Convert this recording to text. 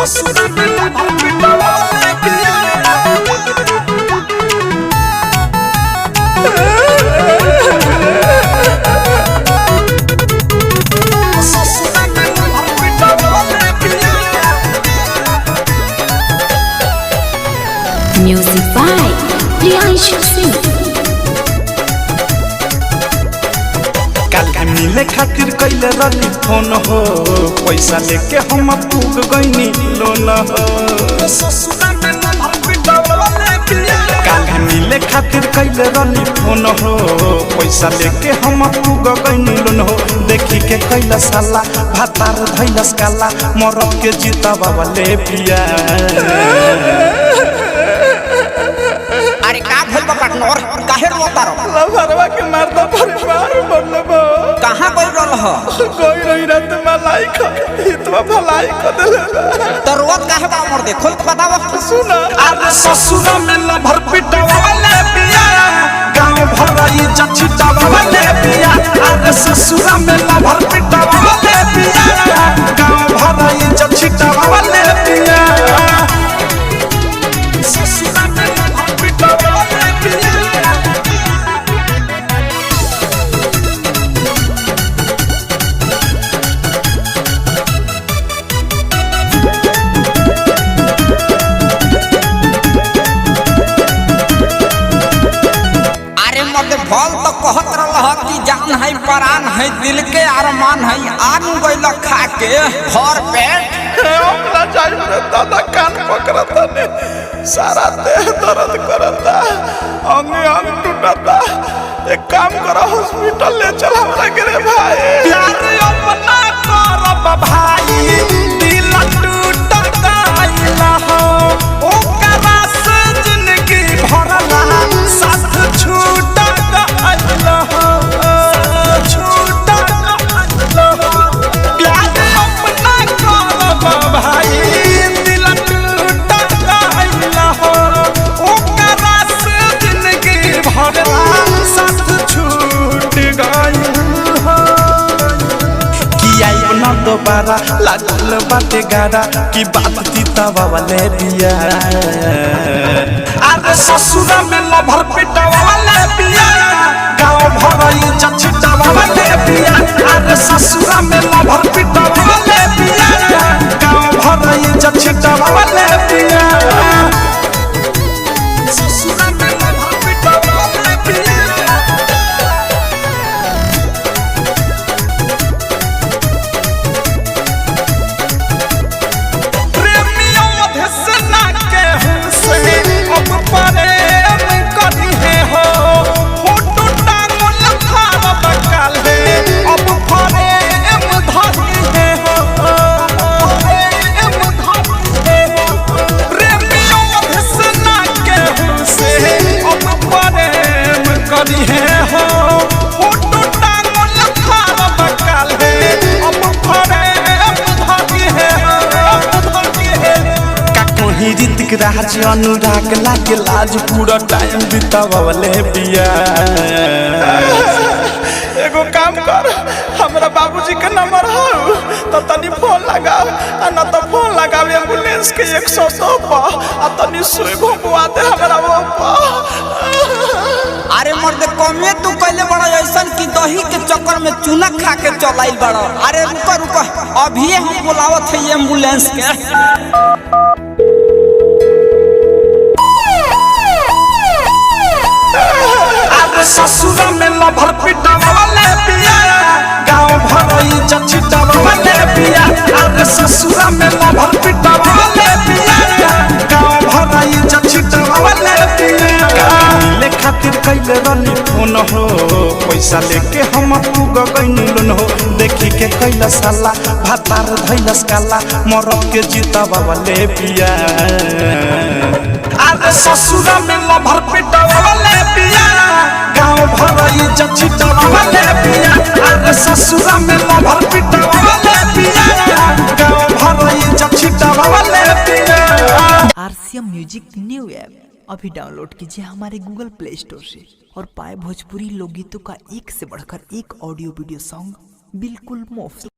ससुरा में लभर पिटवाले पिया ससुरा में लभर पिटवाले पिया म्यूजिक बाय प्रियांशु सिंह। मिले खातिर कैले रही फोन हो पैसा लेके हम पूग गईनी लोन हो काल्हे मिले खातिर कैले रही फोन हो पैसा लेके हम पूग गईनी लोन हो देखी के कैला साला भातार धैलस काला मरद के जीता बाबा ले पिया अरे का भइल बा पार्टनर काहे रोता रो लभरवा के मर्दा परिवार बनलबो कहां कोई रहल ह कोई नहीं रात मलाई ख इतवा भलाई क देले तो रोत काहे बा मर दे खोल के बताव सुन अरे ससुरा में लभर पिटवाले पिया गांव भराई जछिटवाले पिया अरे ससुरा में लभर पिटवाले पिया गांव भराई जछिटवाले पिया ससुरा में लभर पिटवाले पिया फल तो कहत रह कि जान है प्राण है दिल के अरमान है आन गइल खा के भर पेट हमरा चाहिए दादा कान पकड़ता ने सारा देह दर्द करता अंग अंग टूटता एक काम करो हॉस्पिटल ले चल हमरा के रे भाई प्यार अपना करब भाई दिल टूट गइल हो ओकरा से जिंदगी भरला साथ छूट दोबारा लागल बाटे गारा की बात तीता वाले पिया अरे ससुरा में लभर पिटवाले पिया गांव भराई जछिटवाले पिया अरे ससुरा में लभर पिटवाले पिया गांव भराई जछिटवाले पिया ससुरा में लभर पिटवाले पिया राज अनुराग लागे लाज पूरा टाइम बितावले पिया एगो काम कर हमरा बाबूजी के नंबर हो तो तनी फोन लगाओ आ न तो फोन लगाओ एम्बुलेंस के 102 पर आ तनी सुई घुमवा दे हमरा वो पर अरे मर्द कमे तू कहले बड़ा ऐसन कि दही के चक्कर में चूना खा के चलाइल बड़ा अरे रुको रुको अभी हम बुलावत है एम्बुलेंस के ससुरा में लभर पिटवाले पिया गांव भराई जछिटवाले पिया अरे ससुरा में लभर पिटवाले पिया गांव भराई जछिटवाले पिया मिले खातिर कैले रही फोन हो पैसा लेके हम पूग गईनी लोन हो देखी के कैला साला भातार धैलस काला मरद के जीता बाबा ले पिया अरे ससुरा में लभर पिटवाले पिया गांव भराई जछिटवाले पिया अरे ससुरा में लभर पिटवाले पिया गांव भराई जछिटवाले पिया। RCM म्यूजिक न्यू ऐप अभी डाउनलोड कीजिए हमारे गूगल प्ले स्टोर से और पाए भोजपुरी लोकगीतों का एक से बढ़कर एक ऑडियो वीडियो सॉन्ग बिल्कुल मुफ्त।